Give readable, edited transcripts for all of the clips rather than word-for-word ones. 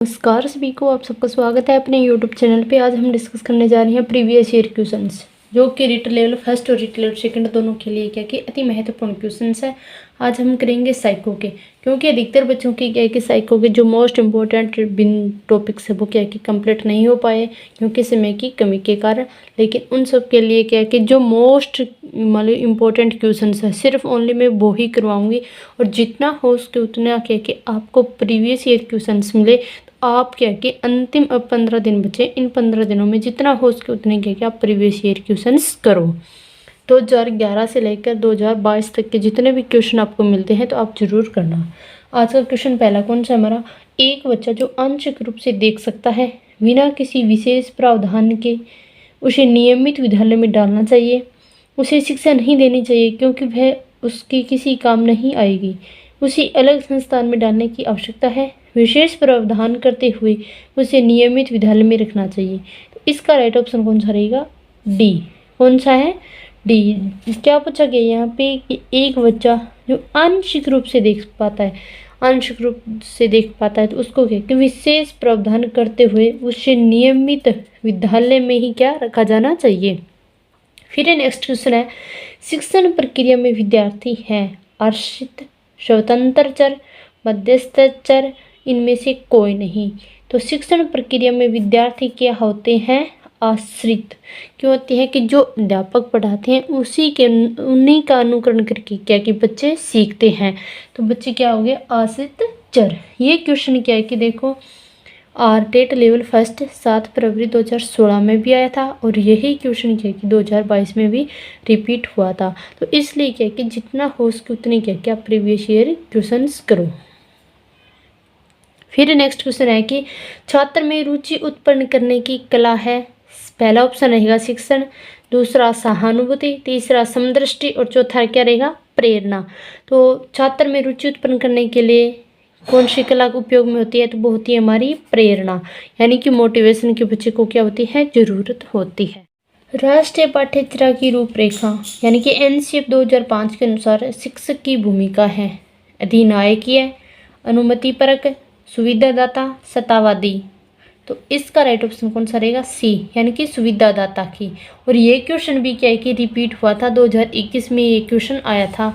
नमस्कार सभी को, आप सबका स्वागत है अपने YouTube चैनल पे। आज हम डिस्कस करने जा रहे हैं प्रीवियस ईयर क्वेश्चंस, जो कि रीट लेवल फर्स्ट और रीट लेवल सेकंड दोनों के लिए क्या कि अति महत्वपूर्ण क्वेश्चंस है। आज हम करेंगे साइको के, क्योंकि अधिकतर बच्चों की क्या है कि साइको के जो मोस्ट इम्पोर्टेंट टॉपिक्स है वो क्या है कि कंप्लीट नहीं हो पाए क्योंकि समय की कमी के कारण। लेकिन उन सब के लिए क्या है कि जो मोस्ट मतलब इम्पोर्टेंट क्वेश्चंस है सिर्फ ओनली मैं वो ही करवाऊंगी, और जितना हो उसके उतना क्या कि आपको प्रीवियस ईयर क्वेश्चंस मिले। आप क्या कि अंतिम अब 15 दिन बचे, इन 15 दिनों में जितना हो उसके उतने क्या कि आप प्रीवियस ईयर क्वेश्चंस करो। 2011 से लेकर 2022 तक के जितने भी क्वेश्चन आपको मिलते हैं तो आप जरूर करना। आज का क्वेश्चन पहला कौन सा हमारा, एक बच्चा जो आंशिक रूप से देख सकता है बिना किसी विशेष प्रावधान के, उसे नियमित विद्यालय में डालना चाहिए। उसे शिक्षा नहीं देनी चाहिए क्योंकि वह उसकी किसी काम नहीं आएगी। उसे अलग संस्थान में डालने की आवश्यकता है। विशेष प्रावधान करते हुए उसे नियमित विद्यालय में रखना चाहिए। तो इसका राइट ऑप्शन कौन सा रहेगा, डी। कौन सा है, डी। क्या पूछा गया यहाँ पे कि एक बच्चा जो आंशिक रूप से देख पाता है, आंशिक रूप से देख पाता है तो उसको क्या कि विशेष प्रावधान करते हुए उसे नियमित विद्यालय में ही क्या रखा जाना चाहिए। फिर नेक्स्ट क्वेश्चन है, शिक्षण प्रक्रिया में विद्यार्थी है आश्रित, स्वतंत्र चर, मध्यस्थ चर, इनमें से कोई नहीं। तो शिक्षण प्रक्रिया में विद्यार्थी क्या होते हैं, आश्रित। क्यों होती है कि जो अध्यापक पढ़ाते हैं उन्हीं का अनुकरण करके क्या कि बच्चे सीखते हैं। तो बच्चे क्या हो गए, आश्रित चर। ये क्वेश्चन क्या है कि देखो टेट लेवल फर्स्ट 7 फरवरी 2016 में भी आया था, और यही क्वेश्चन क्या कि 2022 में भी रिपीट हुआ था। तो इसलिए क्या कि जितना हो उसके उतनी क्या कि आप प्रीवियस ईयर क्वेश्चंस करो। फिर नेक्स्ट क्वेश्चन है कि छात्र में रुचि उत्पन्न करने की कला है। पहला ऑप्शन रहेगा शिक्षण, दूसरा सहानुभूति, तीसरा समदृष्टि, और चौथा क्या रहेगा, प्रेरणा। तो छात्र में रुचि उत्पन्न करने के लिए कौन सी कला का उपयोग में होती है, तो वो होती है हमारी प्रेरणा, यानी कि मोटिवेशन के बच्चे को क्या होती है, जरूरत होती है। राष्ट्रीय पाठ्यक्रम की रूपरेखा यानी कि एनसीएफ 2005 के अनुसार शिक्षक की भूमिका है अधिनायकीय, अनुमति परक, सुविधादाता, सत्तावादी। तो इसका राइट ऑप्शन कौन सा रहेगा, सी, यानी कि सुविधादाता की। और ये क्वेश्चन भी क्या है कि रिपीट हुआ था, 2021 में ये क्वेश्चन आया था।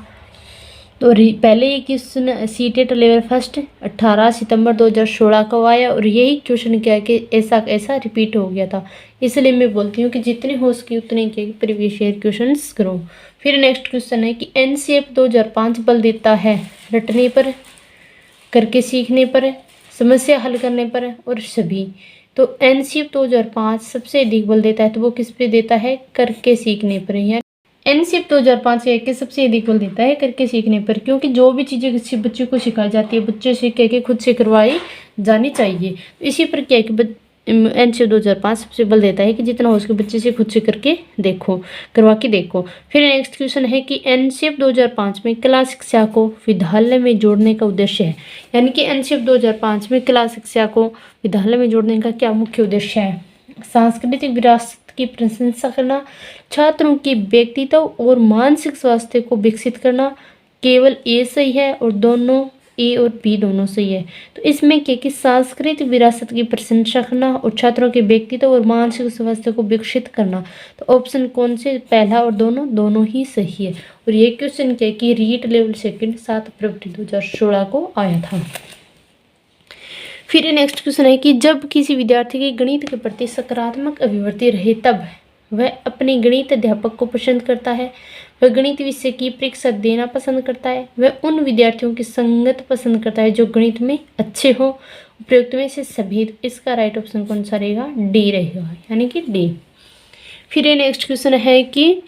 तो पहले ये क्वेश्चन सीटेट लेवल फर्स्ट 18 सितंबर 2016 को आया, और यही क्वेश्चन क्या है कि ऐसा रिपीट हो गया था। इसलिए मैं बोलती हूँ कि जितने हो सके उतने के प्रीवियस ईयर क्वेश्चंस करो। फिर नेक्स्ट क्वेश्चन है कि एनसीएफ 2005 बल देता है रटने पर, करके सीखने पर, समस्या हल करने पर, और सभी। तो एनसीएफ 2005 सबसे अधिक बल देता है, तो वो किस पे देता है, करके सीखने पर। यानी एनसीएफ 2005 के सबसे अधिक बल देता है करके सीखने पर, क्योंकि जो भी चीज़ें किसी बच्चे को सिखाई जाती है बच्चे से कह के खुद से करवाई जानी चाहिए। इसी पर क्या है कि एनसीएफ 2005 सबसे बल देता है कि जितना हो सके बच्चे से खुद से करके देखो, करवा के देखो। फिर नेक्स्ट क्वेश्चन है कि एनसीएफ 2005 में कला शिक्षा को विद्यालय में जोड़ने का उद्देश्य है, यानी कि एनसीएफ 2005 में कला शिक्षा को विद्यालय में जोड़ने का क्या मुख्य उद्देश्य है, सांस्कृतिक विरासत की प्रशंसा करना, छात्रों के व्यक्तित्व और मानसिक स्वास्थ्य को विकसित करना। केवल ए सही है और दोनों ए और बी दोनों सही है। तो इसमें क्या कि सांस्कृतिक विरासत की प्रशंसा करना और छात्रों के व्यक्तित्व और मानसिक स्वास्थ्य को विकसित करना। तो ऑप्शन कौन से, पहला और दोनों ही सही है। और ये क्वेश्चन क्या कि रीट लेवल सेकंड 7 फरवरी 2016 को आया था। फिर नेक्स्ट क्वेश्चन है कि जब किसी विद्यार्थी की गणित के प्रति सकारात्मक अभिवृत्ति रहे तब वह अपने गणित अध्यापक को पसंद करता है, वह गणित विषय की परीक्षा देना पसंद करता है, वह उन विद्यार्थियों की संगत पसंद करता है जो गणित में अच्छे हो। उपयुक्त में से सभी। इसका राइट ऑप्शन कौन सा रहेगा, डी रहेगा, यानी कि डी। फिर ये नेक्स्ट क्वेश्चन है कि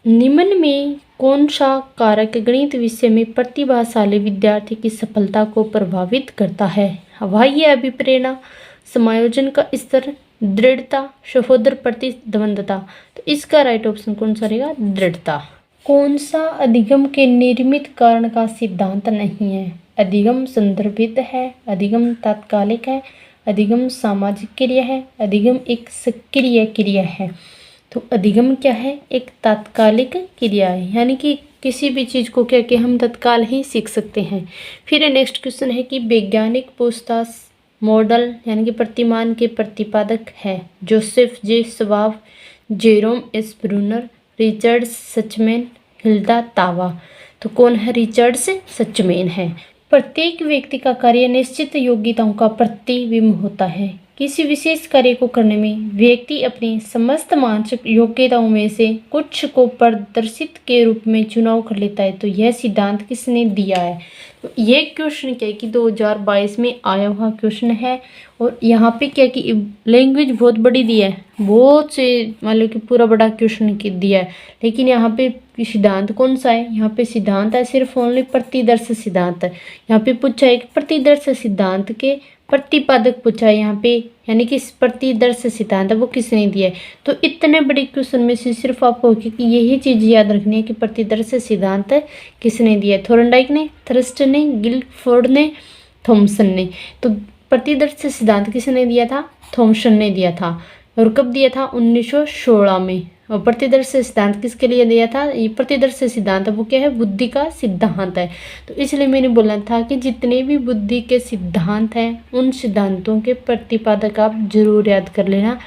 निम्न में कौन सा कारक गणित विषय में प्रतिभाशाली विद्यार्थी की सफलता को प्रभावित करता है, बाह्य अभिप्रेरणा, समायोजन का स्तर, दृढ़ता, सहोदर प्रतिद्वंदता। तो इसका राइट ऑप्शन कौन सा रहेगा, दृढ़ता। कौन सा अधिगम के निर्मित कारण का सिद्धांत नहीं है, अधिगम संदर्भित है, अधिगम तात्कालिक है, अधिगम सामाजिक क्रिया है, अधिगम एक सक्रिय क्रिया है। तो अधिगम क्या है, एक तात्कालिक क्रिया है, यानी कि किसी भी चीज़ को क्या कि हम तत्काल ही सीख सकते हैं। फिर नेक्स्ट क्वेश्चन है कि वैज्ञानिक पूछताछ मॉडल यानी कि प्रतिमान के प्रतिपादक है Joseph J Schwab, Jerome S Bruner, Richard Suchman, Hilda Taba. तो कौन है? रिचर्ड सचमैन है। प्रत्येक व्यक्ति का कार्य निश्चित योग्यताओं का प्रतिबिंब होता है। किसी विशेष कार्य को करने में व्यक्ति अपनी समस्त मानसिक योग्यताओं में से कुछ को प्रदर्शित के रूप में चुनाव कर लेता है। तो यह सिद्धांत किसने दिया है? तो ये क्वेश्चन क्या है कि 2022 में आया हुआ क्वेश्चन है। और यहाँ पे क्या कि लैंग्वेज बहुत बड़ी दी है, बहुत से मान लो कि पूरा बड़ा क्वेश्चन दिया है, लेकिन यहाँ पे सिद्धांत कौन सा है? यहाँ पे सिद्धांत है सिर्फ ओनली प्रतिदर्श सिद्धांत है। यहाँ पे पूछा है कि प्रतिदर्श सिद्धांत के प्रतिपादक पूछा है यहाँ पे, यानी कि प्रतिदर्श सिद्धांत है वो किसने दिया है। तो इतने बड़े क्वेश्चन में से सिर्फ आपको कि यही चीज़ याद रखनी है कि प्रतिदर्श सिद्धांत किसने दिया है? थॉर्नडाइक ने, थर्स्ट ने, गिलफोर्ड ने, थॉमसन ने। तो प्रतिदर्श सिद्धांत किसने दिया था? थॉमसन ने दिया था। और कब दिया था? 1916 में। और प्रतिदर्श सिद्धांत किसके लिए दिया था? ये प्रतिदर्श सिद्धांत वो क्या है? बुद्धि का सिद्धांत है। तो इसलिए मैंने बोला था कि जितने भी बुद्धि के सिद्धांत हैं उन सिद्धांतों के प्रतिपादक आप जरूर याद कर लेना।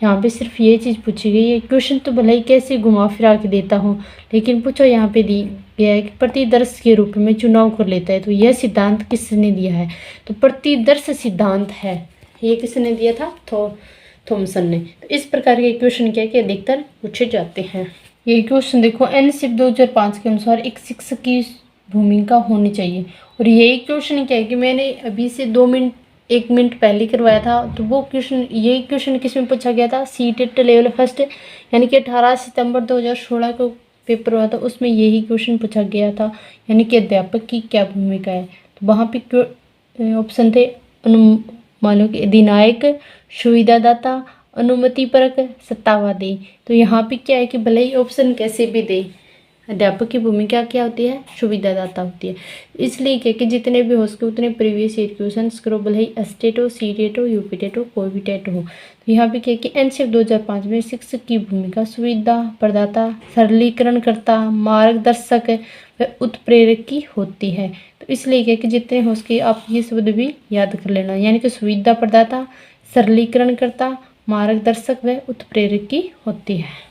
यहाँ पे सिर्फ ये चीज़ पूछी गई है। क्वेश्चन तो भले ही कैसे घुमा फिरा के देता हूँ, लेकिन पूछो यहाँ पे दी गया है कि प्रतिदर्श के रूप में चुनाव कर लेता है। तो यह सिद्धांत किसने दिया है? तो प्रतिदर्श सिद्धांत है, ये किसने दिया था? थॉमसन ने। तो इस प्रकार के क्वेश्चन क्या कि अधिकतर पूछे जाते हैं। ये क्वेश्चन देखो, एनसीईआरटी 2005 के अनुसार एक शिक्षक की भूमिका होनी चाहिए। और यही क्वेश्चन क्या है कि मैंने अभी से 1 मिनट पहले करवाया था। तो वो क्वेश्चन, यही क्वेश्चन किस में पूछा गया था? सीटेट लेवल फर्स्ट, यानी कि 18 सितंबर 2016 को पेपर हुआ था, उसमें यही क्वेश्चन पूछा गया था, यानी कि अध्यापक की क्या भूमिका है। तो वहाँ पे ऑप्शन थे मान लो कि अधिनायक, सुविधादाता, अनुमतिपरक, सत्तावादी। तो यहाँ पे क्या है कि भले ही ऑप्शन कैसे भी दे, अध्यापक की भूमिका क्या होती है? सुविधादाता होती है। इसलिए क्या कि जितने भी हो सके उतने प्रीवियस ईयर क्वेश्चन करो, भले ही एसटेट हो, सीटेट हो, यूपीटेट हो, कोई भी टेट हो। तो यहाँ पे क्या कि एनसीईआरटी 2005 में शिक्षक की भूमिका सुविधा प्रदाता, सरलीकरणकर्ता, मार्गदर्शक व उत्प्रेरक की होती है। तो इसलिए क्या कि जितने हो सके आप ये शब्द भी याद कर लेना, यानी कि सुविधा प्रदाता, सरलीकरणकर्ता, मार्गदर्शक व उत्प्रेरक की होती है।